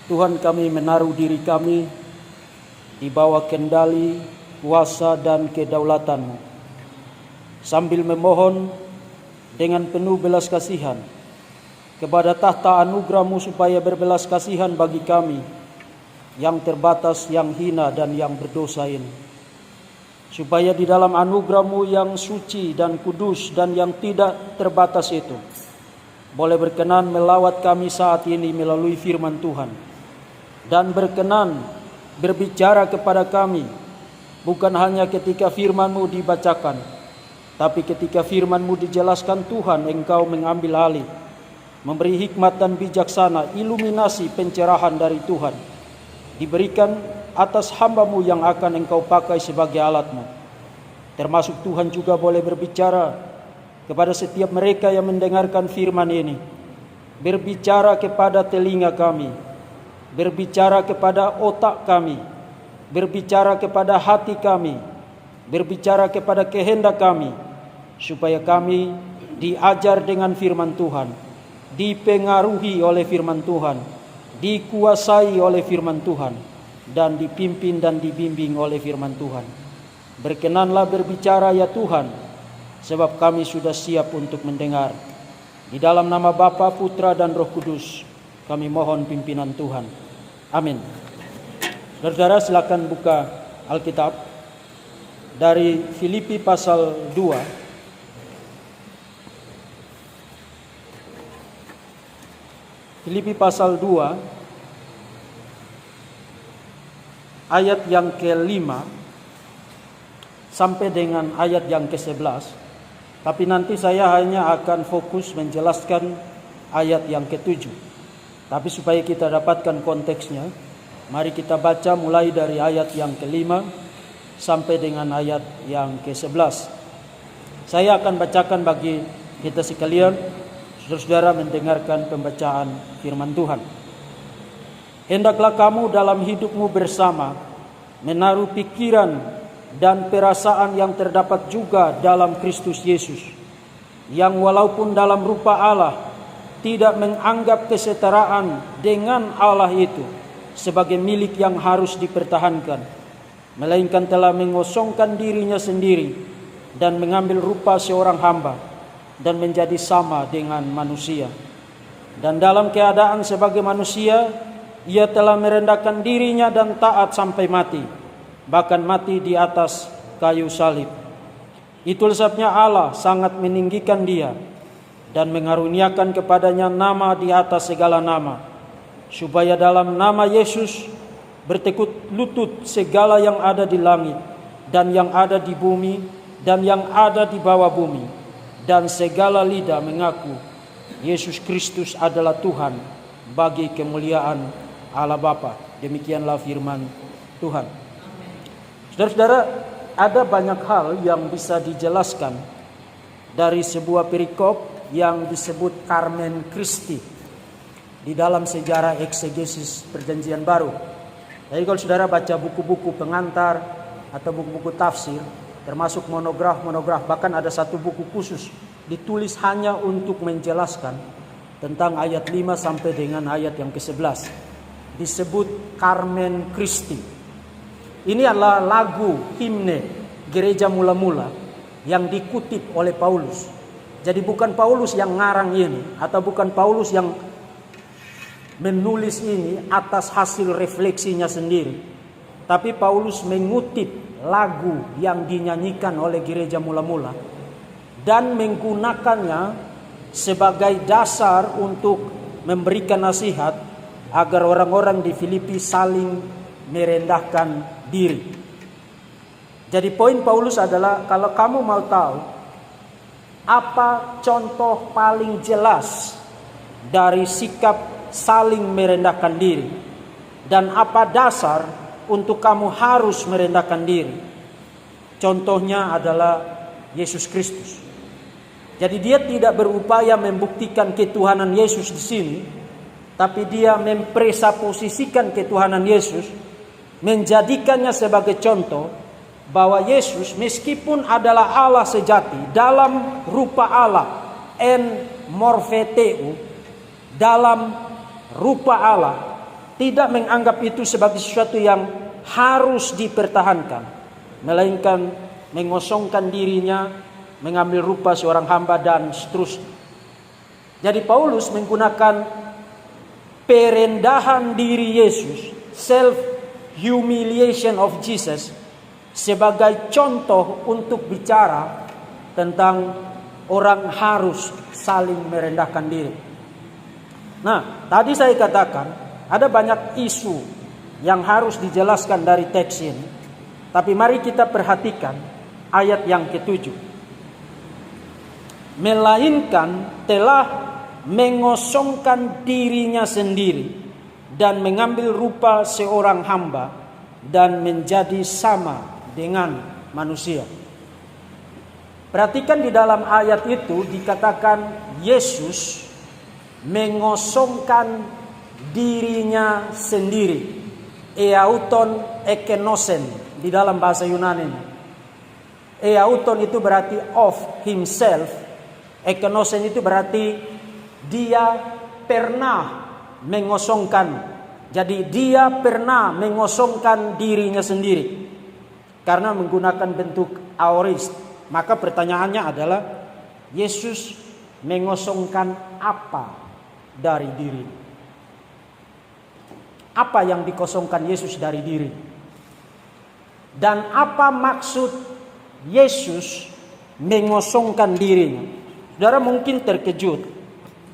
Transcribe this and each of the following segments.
Tuhan, kami menaruh diri kami di bawah kendali, kuasa dan kedaulatan-Mu, sambil memohon dengan penuh belas kasihan kepada tahta anugerah-Mu supaya berbelas kasihan bagi kami yang terbatas, yang hina dan yang berdosa ini, supaya di dalam anugerah-Mu yang suci dan kudus dan yang tidak terbatas itu boleh berkenan melawat kami saat ini melalui firman Tuhan, dan berkenan berbicara kepada kami bukan hanya ketika firman-Mu dibacakan, tapi ketika firman-Mu dijelaskan Tuhan, Engkau mengambil alih, memberi hikmat dan bijaksana, iluminasi pencerahan dari Tuhan diberikan atas hamba-Mu yang akan Engkau pakai sebagai alat-Mu. Termasuk Tuhan juga boleh berbicara kepada setiap mereka yang mendengarkan firman ini, berbicara kepada telinga kami, berbicara kepada otak kami, berbicara kepada hati kami, berbicara kepada kehendak kami, supaya kami diajar dengan firman Tuhan, dipengaruhi oleh firman Tuhan, dikuasai oleh firman Tuhan, dan dipimpin dan dibimbing oleh firman Tuhan. Berkenanlah berbicara ya Tuhan, sebab kami sudah siap untuk mendengar. Di dalam nama Bapa, Putra dan Roh Kudus kami mohon pimpinan Tuhan. Amin. Saudara, silakan buka Alkitab dari Filipi pasal 2. Filipi pasal 2 ayat yang ke-5 sampai dengan ayat yang ke-11. Tapi nanti saya hanya akan fokus menjelaskan ayat yang ke-7. Tapi supaya kita dapatkan konteksnya, mari kita baca mulai dari ayat yang ke-5 sampai dengan ayat yang ke-11. Saya akan bacakan bagi kita sekalian, saudara-saudara mendengarkan pembacaan firman Tuhan. Hendaklah kamu dalam hidupmu bersama menaruh pikiran dan perasaan yang terdapat juga dalam Kristus Yesus, yang walaupun dalam rupa Allah tidak menganggap kesetaraan dengan Allah itu sebagai milik yang harus dipertahankan, melainkan telah mengosongkan dirinya sendiri dan mengambil rupa seorang hamba dan menjadi sama dengan manusia. Dan dalam keadaan sebagai manusia, ia telah merendahkan dirinya dan taat sampai mati, bahkan mati di atas kayu salib. Itulah sebabnya Allah sangat meninggikan dia dan mengaruniakan kepadanya nama di atas segala nama, supaya dalam nama Yesus bertekuk lutut segala yang ada di langit dan yang ada di bumi dan yang ada di bawah bumi, dan segala lidah mengaku Yesus Kristus adalah Tuhan, bagi kemuliaan Allah Bapa. Demikianlah firman Tuhan. Saudara-saudara, ada banyak hal yang bisa dijelaskan dari sebuah perikop yang disebut Carmen Christi di dalam sejarah eksegesis Perjanjian Baru. Jadi kalau saudara baca buku-buku pengantar atau buku-buku tafsir, termasuk monograf, bahkan ada satu buku khusus ditulis hanya untuk menjelaskan tentang ayat 5 sampai dengan ayat yang ke-11, disebut Carmen Christi. Ini adalah lagu himne gereja mula-mula yang dikutip oleh Paulus. Jadi bukan Paulus yang ngarang ini, atau bukan Paulus yang menulis ini atas hasil refleksinya sendiri, tapi Paulus mengutip lagu yang dinyanyikan oleh gereja mula-mula dan menggunakannya sebagai dasar untuk memberikan nasihat agar orang-orang di Filipi saling merendahkan diri. Jadi poin Paulus adalah, kalau kamu mau tahu apa contoh paling jelas dari sikap saling merendahkan diri, dan apa dasar untuk kamu harus merendahkan diri, contohnya adalah Yesus Kristus. Jadi dia tidak berupaya membuktikan ketuhanan Yesus di sini, tapi dia mempresaposisikan ketuhanan Yesus, menjadikannya sebagai contoh bahwa Yesus meskipun adalah Allah sejati dalam rupa Allah, en morpheteu, dalam rupa Allah, tidak menganggap itu sebagai sesuatu yang harus dipertahankan, melainkan mengosongkan dirinya, mengambil rupa seorang hamba dan seterusnya. Jadi Paulus menggunakan perendahan diri Yesus, self humiliation of Jesus, sebagai contoh untuk bicara tentang orang harus saling merendahkan diri. Nah, tadi saya katakan ada banyak isu yang harus dijelaskan dari teks ini. Tapi mari kita perhatikan ayat yang ke-7. Melainkan telah mengosongkan dirinya sendiri dan mengambil rupa seorang hamba dan menjadi sama dengan manusia. Perhatikan di dalam ayat itu dikatakan Yesus mengosongkan dirinya sendiri. Eauton ekenosen di dalam bahasa Yunani. Eauton itu berarti of himself. Ekenosen itu berarti dia pernah mengosongkan. Jadi dia pernah mengosongkan dirinya sendiri. Karena menggunakan bentuk aorist. Maka pertanyaannya adalah, Yesus mengosongkan apa dari diri? Apa yang dikosongkan Yesus dari diri? Dan apa maksud Yesus mengosongkan dirinya? Saudara mungkin terkejut,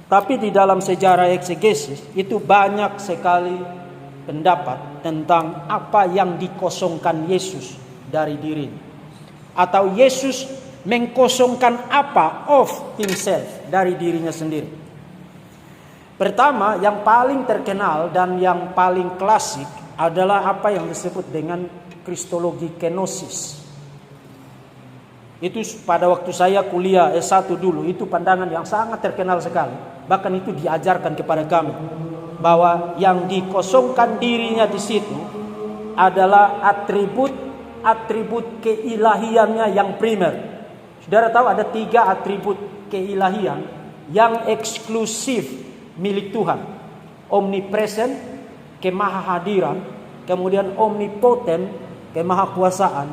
tapi di dalam sejarah eksegesis itu banyak sekali pendapat tentang apa yang dikosongkan Yesus dari dirinya. Atau Yesus mengkosongkan apa of himself dari dirinya sendiri. Pertama, yang paling terkenal dan yang paling klasik adalah apa yang disebut dengan kristologi kenosis. Itu pada waktu saya kuliah S1 dulu, itu pandangan yang sangat terkenal sekali. Bahkan itu diajarkan kepada kami, bahwa yang dikosongkan dirinya di situ adalah atribut keilahiannya yang primer. Saudara tahu ada 3 atribut keilahian yang eksklusif milik Tuhan. Omnipresent, kemahahadiran, kemudian omnipotent, kemahakuasaan,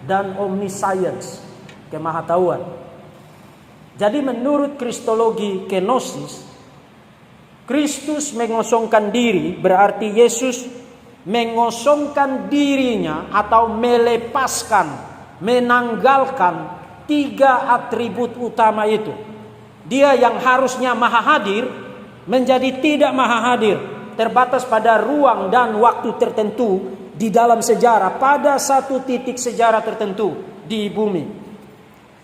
dan omniscience, kemahatauan. Jadi menurut kristologi kenosis, Kristus mengosongkan diri berarti Yesus mengosongkan dirinya atau melepaskan, menanggalkan 3 atribut utama itu. Dia yang harusnya maha hadir menjadi tidak maha hadir, terbatas pada ruang dan waktu tertentu di dalam sejarah, pada satu titik sejarah tertentu di bumi.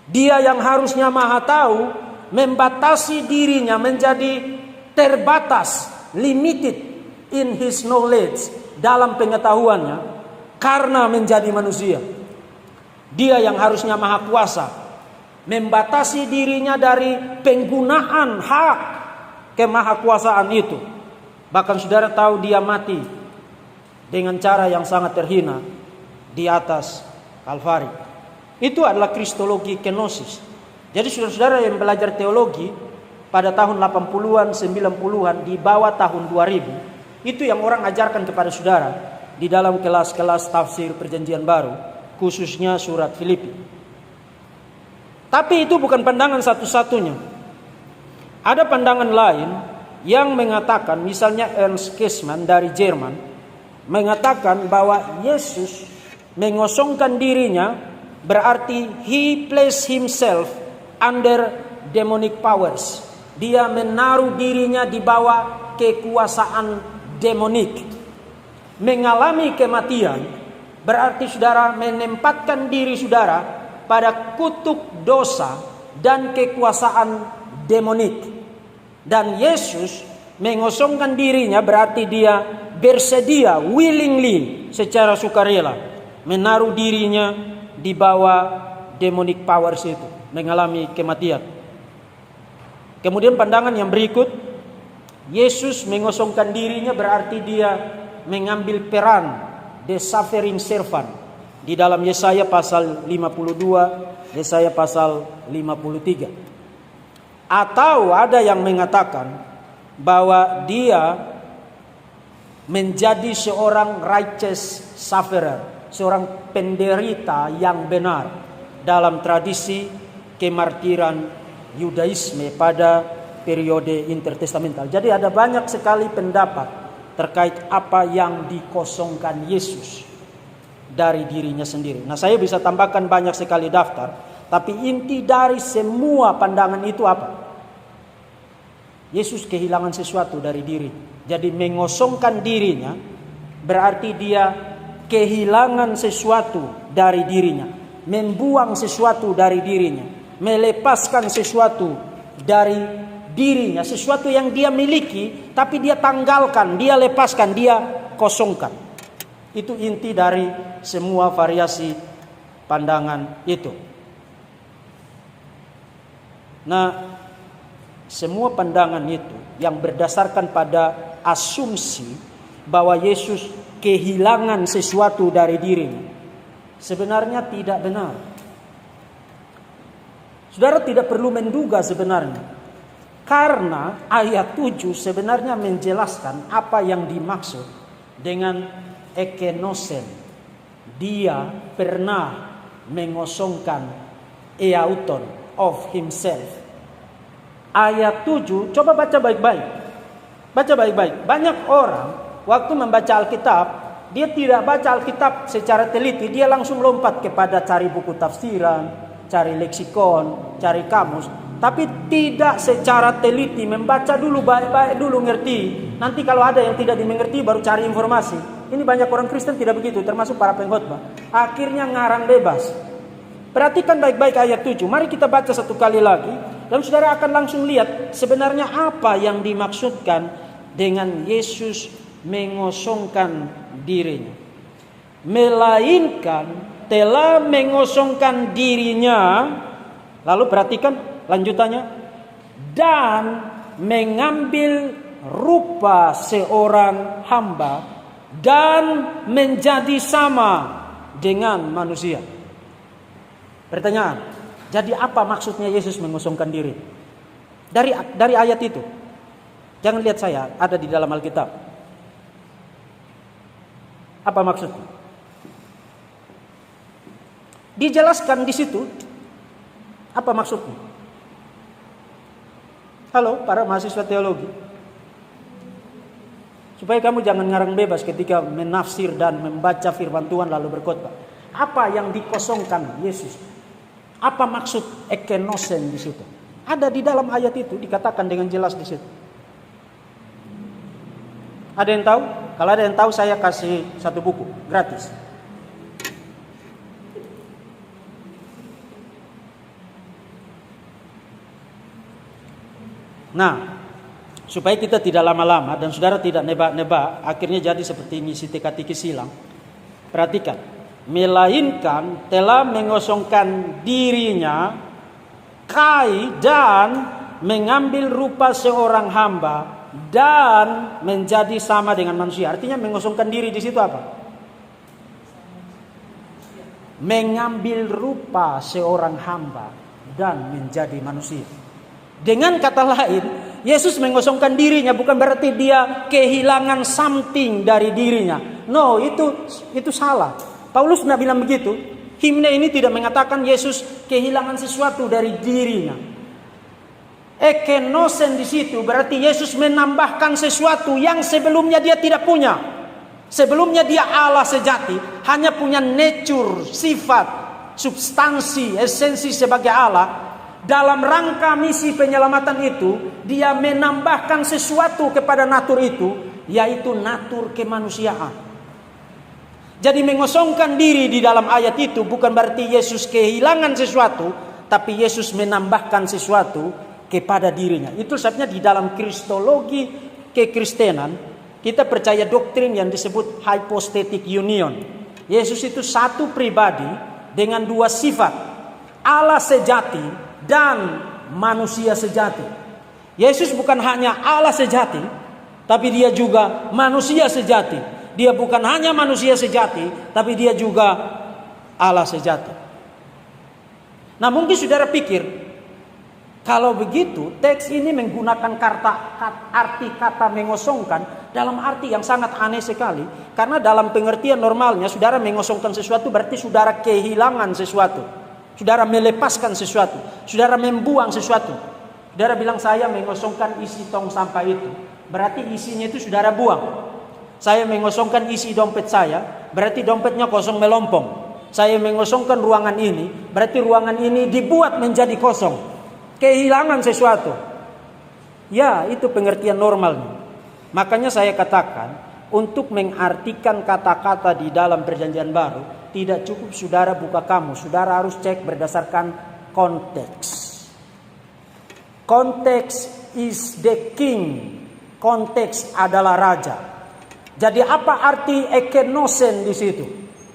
Dia yang harusnya maha tahu membatasi dirinya menjadi terbatas, limited in his knowledge, dalam pengetahuannya karena menjadi manusia. Dia yang harusnya maha kuasa membatasi dirinya dari penggunaan hak kemahakuasaan itu. Bahkan saudara tahu dia mati dengan cara yang sangat terhina di atas Kalvari. Itu adalah kristologi kenosis. Jadi saudara-saudara yang belajar teologi pada tahun 80-an, 90-an, di bawah tahun 2000, itu yang orang ajarkan kepada saudara di dalam kelas-kelas tafsir Perjanjian Baru, khususnya surat Filipi. Tapi itu bukan pandangan satu-satunya. Ada pandangan lain yang mengatakan, misalnya Ernst Käsemann dari Jerman, mengatakan bahwa Yesus mengosongkan dirinya berarti he placed himself under demonic powers. Dia menaruh dirinya di bawah kekuasaan demonik. Mengalami kematian berarti saudara menempatkan diri saudara pada kutuk dosa dan kekuasaan demonik. Dan Yesus mengosongkan dirinya berarti dia bersedia, willingly, secara sukarela, menaruh dirinya di bawah demonic powers itu, mengalami kematian. Kemudian pandangan yang berikut, Yesus mengosongkan dirinya berarti dia mengambil peran the suffering servant, di dalam Yesaya pasal 52, Yesaya pasal 53. Atau ada yang mengatakan bahwa dia menjadi seorang righteous sufferer, seorang penderita yang benar dalam tradisi kemartiran Yudaisme pada periode intertestamental. Jadi ada banyak sekali pendapat terkait apa yang dikosongkan Yesus dari dirinya sendiri. Nah, saya bisa tambahkan banyak sekali daftar, tapi inti dari semua pandangan itu apa? Yesus kehilangan sesuatu dari diri. Jadi mengosongkan dirinya berarti dia kehilangan sesuatu dari dirinya, membuang sesuatu dari dirinya, melepaskan sesuatu dari dirinya, sesuatu yang dia miliki tapi dia tanggalkan, dia lepaskan, dia kosongkan. Itu inti dari semua variasi pandangan itu. Nah, semua pandangan itu yang berdasarkan pada asumsi bahwa Yesus kehilangan sesuatu dari dirinya sebenarnya tidak benar. Saudara tidak perlu menduga sebenarnya, karena ayat 7 sebenarnya menjelaskan apa yang dimaksud dengan ekenosen. Dia pernah mengosongkan eauton of himself. Ayat 7, coba baca baik-baik. Baca baik-baik. Banyak orang waktu membaca Alkitab, dia tidak baca Alkitab secara teliti, dia langsung lompat kepada cari buku tafsiran, cari leksikon, cari kamus, tapi tidak secara teliti, membaca dulu baik-baik dulu, ngerti. Nanti kalau ada yang tidak dimengerti baru cari informasi. Ini banyak orang Kristen tidak begitu, termasuk para pengkhotbah. Akhirnya ngarang bebas. Perhatikan baik-baik ayat 7. Mari kita baca satu kali lagi, dan saudara akan langsung lihat sebenarnya apa yang dimaksudkan dengan Yesus mengosongkan dirinya. Melainkan telah mengosongkan dirinya, lalu perhatikan lanjutannya, dan mengambil rupa seorang hamba dan menjadi sama dengan manusia. Pertanyaan, jadi apa maksudnya Yesus mengosongkan diri? Dari ayat itu. Jangan lihat saya, ada di dalam Alkitab. Apa maksudnya? Dijelaskan di situ. Apa maksudnya? Halo, para mahasiswa teologi. Supaya kamu jangan ngarang bebas ketika menafsir dan membaca firman Tuhan lalu berkhotbah. Apa yang dikosongkan Yesus? Apa maksud ekenosen di situ? Ada di dalam ayat itu, dikatakan dengan jelas di situ. Ada yang tahu? Kalau ada yang tahu, saya kasih satu buku gratis. Nah, supaya kita tidak lama-lama dan saudara tidak nebak-nebak, akhirnya jadi seperti ngisi teka-teki silang. Perhatikan, melainkan telah mengosongkan dirinya, dan mengambil rupa seorang hamba dan menjadi sama dengan manusia. Artinya mengosongkan diri di situ apa? Mengambil rupa seorang hamba dan menjadi manusia. Dengan kata lain, Yesus mengosongkan dirinya bukan berarti dia kehilangan something dari dirinya. No, itu salah. Paulus tidak bilang begitu. Himne ini tidak mengatakan Yesus kehilangan sesuatu dari dirinya. Ekenosen di situ berarti Yesus menambahkan sesuatu yang sebelumnya dia tidak punya. Sebelumnya dia Allah sejati, hanya punya nature, sifat, substansi, esensi sebagai Allah. Dalam rangka misi penyelamatan itu, dia menambahkan sesuatu kepada natur itu, yaitu natur kemanusiaan. Jadi mengosongkan diri di dalam ayat itu bukan berarti Yesus kehilangan sesuatu, tapi Yesus menambahkan sesuatu kepada dirinya. Itu sebabnya di dalam kristologi kekristenan, kita percaya doktrin yang disebut hypostatic union. Yesus itu satu pribadi dengan dua sifat, Allah sejati dan manusia sejati. Yesus bukan hanya Allah sejati, tapi dia juga manusia sejati. Dia bukan hanya manusia sejati, tapi dia juga Allah sejati. Nah, mungkin saudara pikir, kalau begitu teks ini menggunakan arti kata mengosongkan dalam arti yang sangat aneh sekali. Karena dalam pengertian normalnya, saudara mengosongkan sesuatu berarti saudara kehilangan sesuatu. Saudara melepaskan sesuatu. Saudara membuang sesuatu. Saudara bilang, saya mengosongkan isi tong sampah itu. Berarti isinya itu saudara buang. Saya mengosongkan isi dompet saya, berarti dompetnya kosong melompong. Saya mengosongkan ruangan ini, berarti ruangan ini dibuat menjadi kosong. Kehilangan sesuatu. Ya, itu pengertian normalnya. Makanya saya katakan, untuk mengartikan kata-kata di dalam Perjanjian Baru, tidak cukup saudara buka kamus. Saudara harus cek berdasarkan konteks. Konteks is the king. Konteks adalah raja. Jadi apa arti ekenosen di situ?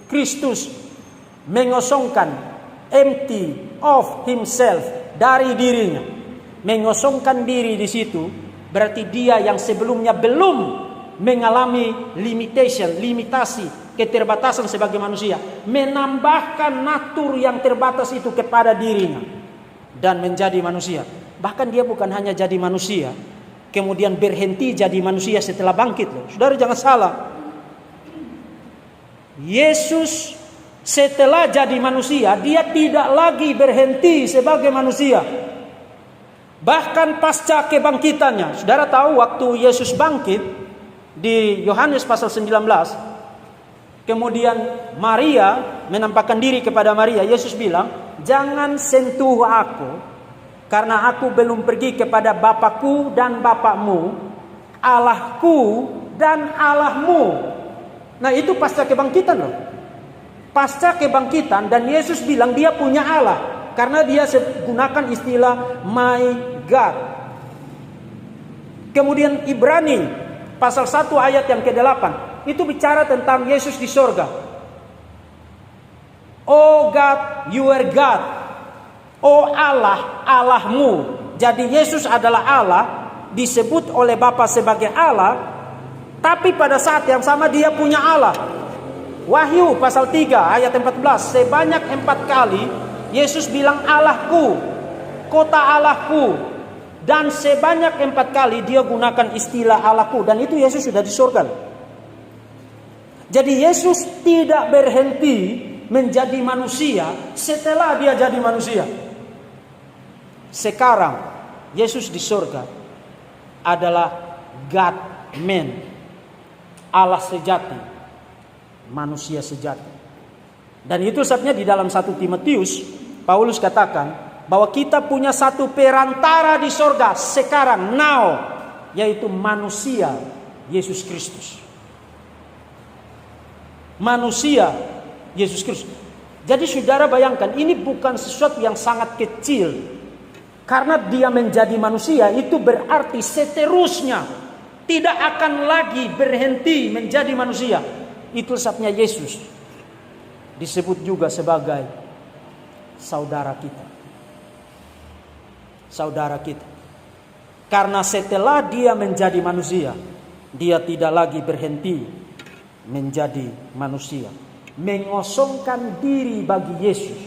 Kristus mengosongkan, empty of himself, dari dirinya. Mengosongkan diri di situ berarti dia yang sebelumnya belum mengalami limitasi, keterbatasan sebagai manusia, menambahkan natur yang terbatas itu kepada dirinya dan menjadi manusia. Bahkan dia bukan hanya jadi manusia, kemudian berhenti jadi manusia setelah bangkit loh. Saudara jangan salah. Yesus setelah jadi manusia, dia tidak lagi berhenti sebagai manusia. Bahkan pasca kebangkitannya. Saudara tahu waktu Yesus bangkit di Yohanes pasal 19, kemudian Maria menampakkan diri kepada Maria. Yesus bilang, jangan sentuh aku, karena aku belum pergi kepada Bapakku dan Bapakmu, Allahku dan Allahmu. Nah, itu pasca kebangkitan loh. Pasca kebangkitan, dan Yesus bilang dia punya Allah, karena dia gunakan istilah my God. Kemudian Ibrani pasal 1 ayat yang ke-8 itu bicara tentang Yesus di sorga. Oh God, you are God. Oh Allah, Allahmu. Jadi Yesus adalah Allah, disebut oleh Bapa sebagai Allah, tapi pada saat yang sama dia punya Allah. Wahyu pasal 3 ayat 14, sebanyak 4 kali Yesus bilang Allahku, kota Allahku, dan sebanyak 4 kali dia gunakan istilah Allahku, dan itu Yesus sudah di surga. Jadi Yesus tidak berhenti menjadi manusia setelah dia jadi manusia. Sekarang Yesus di surga adalah God man, Allah sejati, manusia sejati. Dan itu sebabnya di dalam 1 Timotius Paulus katakan bahwa kita punya satu perantara di sorga sekarang, now, yaitu manusia Yesus Kristus. Manusia Yesus Kristus. Jadi saudara bayangkan, ini bukan sesuatu yang sangat kecil. Karena dia menjadi manusia, itu berarti seterusnya tidak akan lagi berhenti menjadi manusia. Itu sebabnya Yesus disebut juga sebagai saudara kita. Saudara kita. Karena setelah dia menjadi manusia, dia tidak lagi berhenti menjadi manusia. Mengosongkan diri bagi Yesus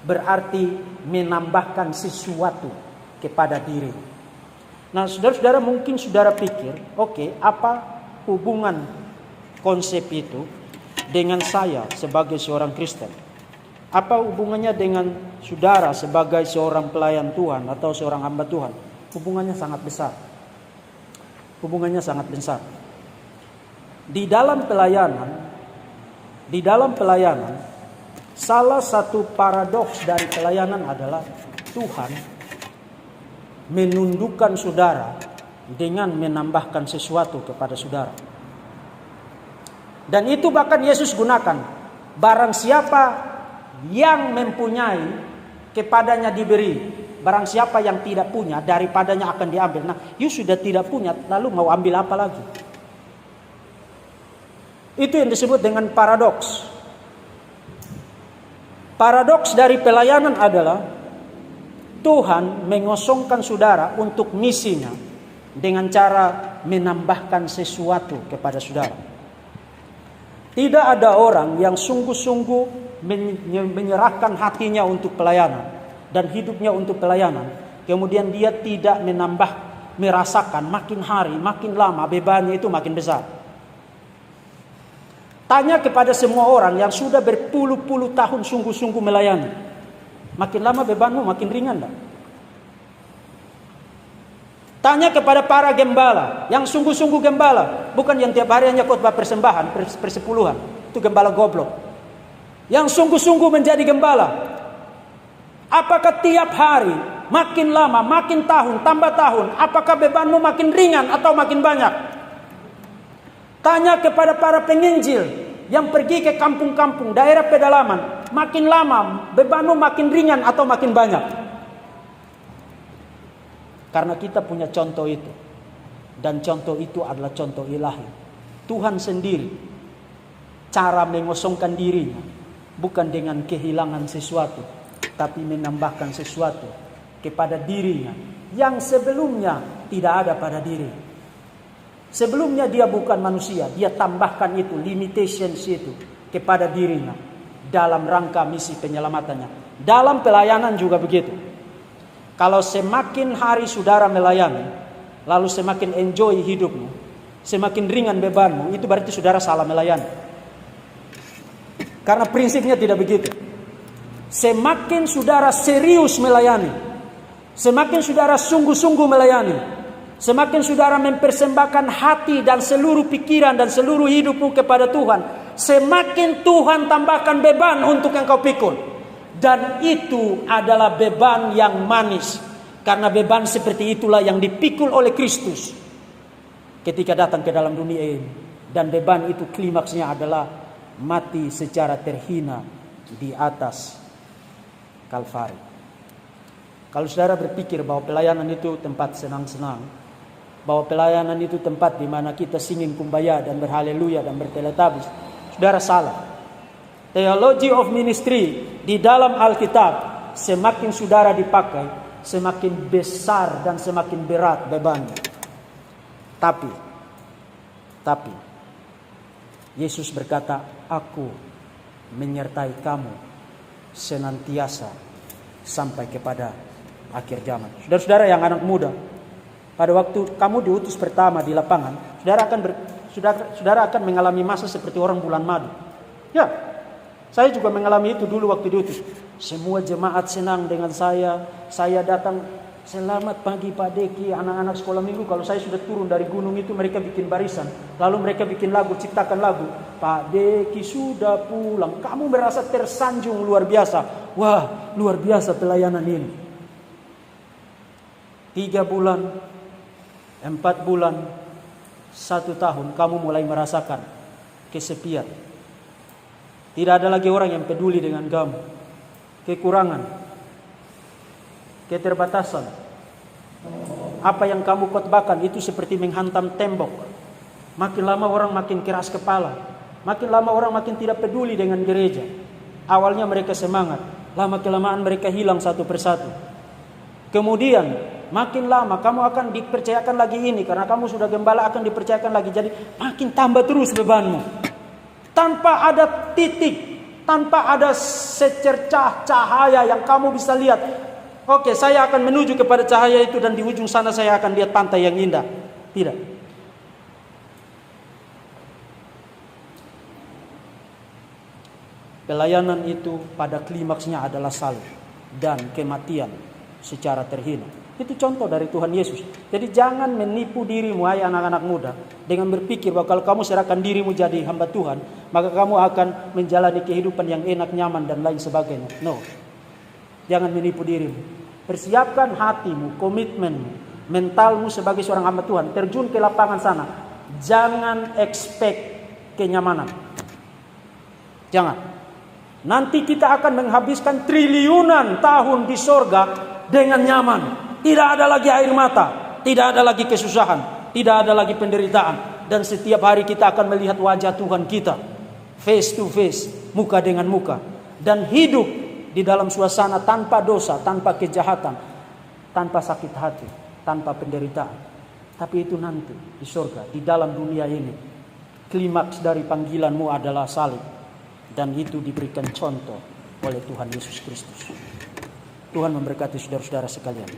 berarti menambahkan sesuatu kepada diri. Nah, saudara-saudara, mungkin saudara pikir, oke, apa hubungan konsep itu dengan saya sebagai seorang Kristen? Apa hubungannya dengan saudara sebagai seorang pelayan Tuhan atau seorang hamba Tuhan? Hubungannya sangat besar. Hubungannya sangat besar. Di dalam pelayanan, salah satu paradoks dari pelayanan adalah Tuhan menundukkan saudara dengan menambahkan sesuatu kepada saudara. Dan itu bahkan Yesus gunakan. Barang siapa yang mempunyai, kepadanya diberi. Barang siapa yang tidak punya, daripadanya akan diambil. Nah, you sudah tidak punya, lalu mau ambil apa lagi? Itu yang disebut dengan paradoks. Paradoks dari pelayanan adalah Tuhan mengosongkan saudara untuk misinya dengan cara menambahkan sesuatu kepada saudara. Tidak ada orang yang sungguh-sungguh menyerahkan hatinya untuk pelayanan dan hidupnya untuk pelayanan, kemudian dia tidak merasakan makin hari, makin lama bebannya itu makin besar. Tanya kepada semua orang yang sudah berpuluh-puluh tahun sungguh-sungguh melayani, makin lama bebanmu makin ringan tak? Tanya kepada para gembala yang sungguh-sungguh gembala, bukan yang tiap hari hanya khotbah persembahan, persepuluhan, itu gembala goblok. Yang sungguh-sungguh menjadi gembala, apakah tiap hari makin lama, makin tahun, tambah tahun, apakah bebanmu makin ringan atau makin banyak? Tanya kepada para penginjil yang pergi ke kampung-kampung, daerah pedalaman, makin lama bebanmu makin ringan atau makin banyak? Karena kita punya contoh itu. Dan contoh itu adalah contoh ilahi. Tuhan sendiri cara mengosongkan dirinya bukan dengan kehilangan sesuatu, tapi menambahkan sesuatu kepada dirinya yang sebelumnya tidak ada pada diri. Sebelumnya dia bukan manusia, dia tambahkan itu, limitations itu kepada dirinya dalam rangka misi penyelamatannya. Dalam pelayanan juga begitu. Kalau semakin hari saudara melayani, lalu semakin enjoy hidupmu, semakin ringan bebanmu, itu berarti saudara salah melayani. Karena prinsipnya tidak begitu. Semakin saudara serius melayani, semakin saudara sungguh-sungguh melayani, semakin saudara mempersembahkan hati dan seluruh pikiran dan seluruh hidupmu kepada Tuhan, semakin Tuhan tambahkan beban untuk engkau pikul. Dan itu adalah beban yang manis. Karena beban seperti itulah yang dipikul oleh Kristus ketika datang ke dalam dunia ini. Dan beban itu klimaksnya adalah mati secara terhina di atas Kalvari. Kalau saudara berpikir bahwa pelayanan itu tempat senang-senang, bahwa pelayanan itu tempat di mana kita singing kumbaya dan berhaleluya dan berteletabis, saudara salah. Theology of ministry di dalam Alkitab, semakin saudara dipakai, semakin besar dan semakin berat bebannya. Tapi Yesus berkata, aku menyertai kamu senantiasa sampai kepada akhir zaman. Saudara-saudara yang anak muda, pada waktu kamu diutus pertama di lapangan, saudara akan mengalami masa seperti orang bulan madu. Ya, saya juga mengalami itu dulu waktu diutus. Semua jemaat senang dengan saya. Saya datang, selamat pagi Pak Deki, anak-anak sekolah minggu. Kalau saya sudah turun dari gunung itu, mereka bikin barisan. Lalu mereka bikin lagu, ciptakan lagu. Pak Deki sudah pulang. Kamu merasa tersanjung luar biasa. Wah, luar biasa pelayanan ini. 3 bulan, 4 bulan, 1 tahun, kamu mulai merasakan kesepian. Tidak ada lagi orang yang peduli dengan kamu. Kekurangan, keterbatasan. Apa yang kamu khotbahkan itu seperti menghantam tembok. Makin lama orang makin keras kepala. Makin lama orang makin tidak peduli dengan gereja. Awalnya mereka semangat, lama-kelamaan mereka hilang satu persatu. Kemudian makin lama kamu akan dipercayakan lagi ini, karena kamu sudah gembala akan dipercayakan lagi. Jadi makin tambah terus bebanmu. Tanpa ada titik, tanpa ada secercah cahaya yang kamu bisa lihat. Oke, saya akan menuju kepada cahaya itu dan di ujung sana saya akan lihat pantai yang indah. Tidak. Pelayanan itu pada klimaksnya adalah salib dan kematian secara terhina. Itu contoh dari Tuhan Yesus. Jadi jangan menipu dirimu, hai anak-anak muda, dengan berpikir bahwa kalau kamu serahkan dirimu jadi hamba Tuhan, maka kamu akan menjalani kehidupan yang enak, nyaman, dan lain sebagainya. No. Jangan menipu dirimu. Persiapkan hatimu, komitmenmu, mentalmu sebagai seorang hamba Tuhan. Terjun ke lapangan sana. Jangan expect kenyamanan. Jangan. Nanti kita akan menghabiskan triliunan tahun di sorga dengan nyaman. Tidak ada lagi air mata, tidak ada lagi kesusahan, tidak ada lagi penderitaan. Dan setiap hari kita akan melihat wajah Tuhan kita, face to face, muka dengan muka. Dan hidup di dalam suasana tanpa dosa, tanpa kejahatan, tanpa sakit hati, tanpa penderitaan. Tapi itu nanti di surga, di dalam dunia ini klimaks dari panggilanmu adalah salib. Dan itu diberikan contoh oleh Tuhan Yesus Kristus. Tuhan memberkati saudara-saudara sekalian.